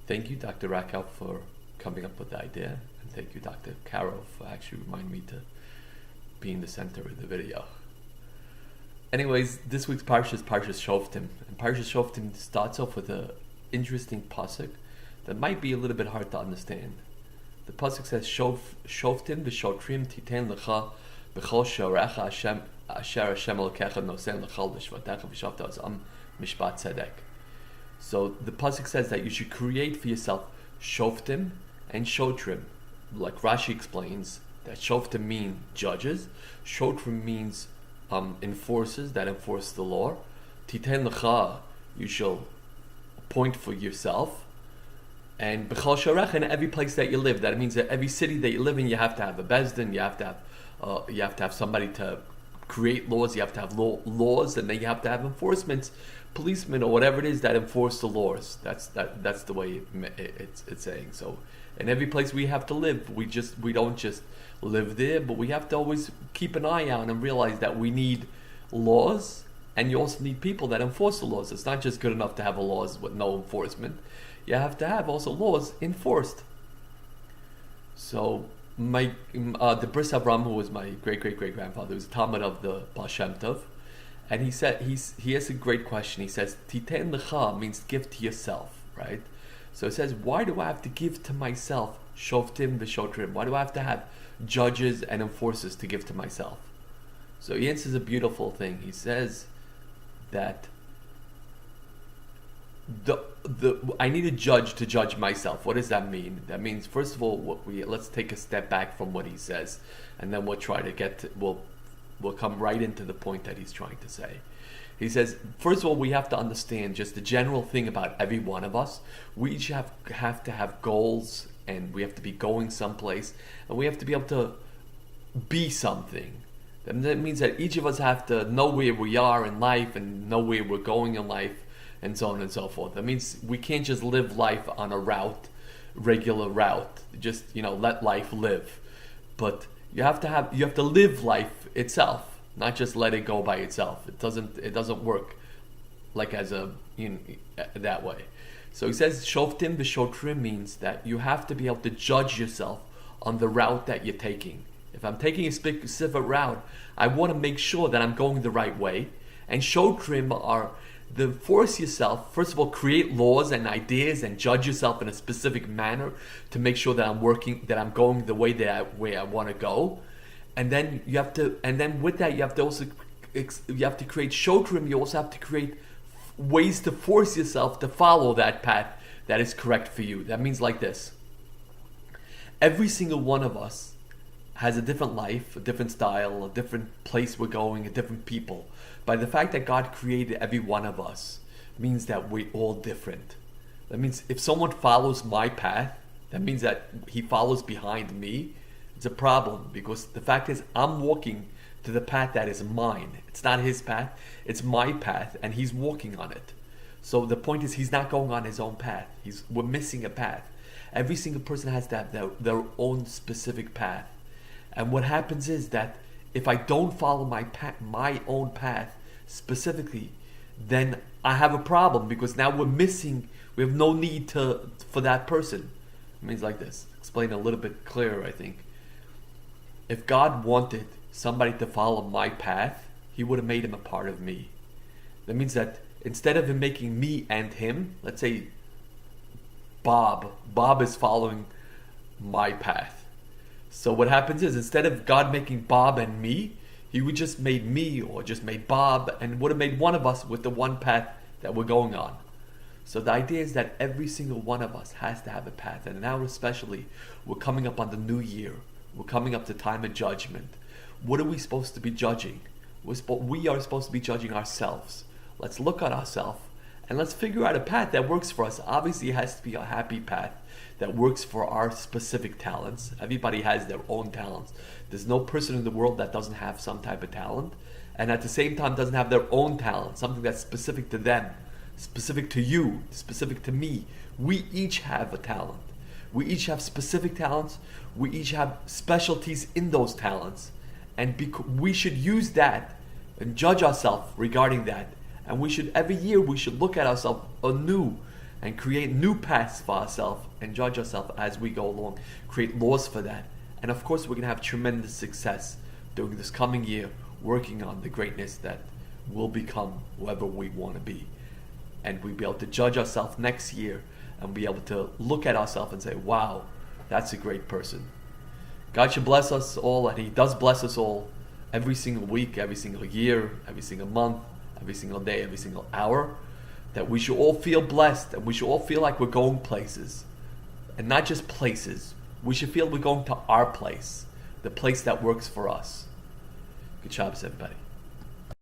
Thank you, Dr. Rakow, for coming up with the idea. And thank you, Dr. Caro, for actually reminding me to be in the center of the video. Anyways, this week's Parshas is Parshas Shoftim. And Parshas Shoftim starts off with an interesting pasuk that might be a little bit hard to understand. The pasuk says, Shoftim v'shotrim titen lecha b'chol shorecha Hashem asher Hashem elokecha nosen lechal v'shvatecha v'shavta azam mishpat tzedek. So the pasuk says that you should create for yourself Shoftim and Shotrim. Like Rashi explains, that Shoftim mean judges, Shotrim means enforcers that enforce the law. Titen lecha, you shall appoint for yourself. And b'chol shorech, in every place that you live. That means that every city that you live in, you have to have a bezdin. You have to have somebody to create laws. You have to have laws, and then you have to have enforcement, policemen or whatever it is that enforce the laws. That's the way it's saying. So in every place we have to live, we don't just live there, but we have to always keep an eye out and realize that we need laws, and you also need people that enforce the laws. It's not just good enough to have laws with no enforcement. You have to have also laws enforced. So the Bris Avram, who was my great grandfather, was a Talmud of the Baal Shem Tov, and he said he has a great question. He says Titen lecha means give to yourself, right? So it says, why do I have to give to myself Shoftim v'Shotrim? Why do I have to have judges and enforcers to give to myself? So he answers a beautiful thing. He says that I need a judge to judge myself. What does that mean? That means, first of all, let's take a step back from what he says, and then we'll try to we'll come right into the point that he's trying to say. He says, first of all, we have to understand just the general thing about every one of us. We each have to have goals, and we have to be going someplace, and we have to be able to be something. And that means that each of us have to know where we are in life and know where we're going in life, and so on and so forth. That means we can't just live life on a regular route. Just, let life live. But you have to live life itself, not just let it go by itself. It doesn't work like that way. So he says Shoftim v'Shotrim means that you have to be able to judge yourself on the route that you're taking. If I'm taking a specific route, I want to make sure that I'm going the right way. And Shotrim are to force yourself, first of all, create laws and ideas and judge yourself in a specific manner to make sure that I'm going the way that I want to go. And then with that, you have to create Shotrim. You also have to create ways to force yourself to follow that path that is correct for you. That means like this. Every single one of us has a different life, a different style, a different place we're going, a different people. By the fact that God created every one of us means that we're all different. That means if someone follows my path, that means that he follows behind me. It's a problem, because the fact is I'm walking to the path that is mine. It's not his path, it's my path, and he's walking on it. So the point is, he's not going on his own path. We're missing a path. Every single person has to have their own specific path. And what happens is that if I don't follow my own path specifically, then I have a problem, because now we have no need for that person. It means like this. Explain a little bit clearer, I think. If God wanted somebody to follow my path, he would have made him a part of me. That means that instead of him making me and him, let's say Bob is following my path. So what happens is, instead of God making Bob and me, he would just made me or just made Bob, and would have made one of us with the one path that we're going on. So the idea is that every single one of us has to have a path. And now especially, we're coming up on the new year. We're coming up to time of judgment. What are we supposed to be judging? We are supposed to be judging ourselves. Let's look at ourselves and let's figure out a path that works for us. Obviously, it has to be a happy path that works for our specific talents. Everybody has their own talents. There's no person in the world that doesn't have some type of talent, and at the same time doesn't have their own talent, something that's specific to them, specific to you, specific to me. We each have a talent. We each have specific talents. We each have specialties in those talents. And we should use that and judge ourselves regarding that. And every year we should look at ourselves anew and create new paths for ourselves and judge ourselves as we go along. Create laws for that. And of course, we're going to have tremendous success during this coming year working on the greatness that will become whoever we want to be. And we'll be able to judge ourselves next year and be able to look at ourselves and say, wow, that's a great person. God should bless us all, and He does bless us all every single week, every single year, every single month, every single day, every single hour, that we should all feel blessed and we should all feel like we're going places. And not just places. We should feel we're going to our place, the place that works for us. Good Shabbos, everybody.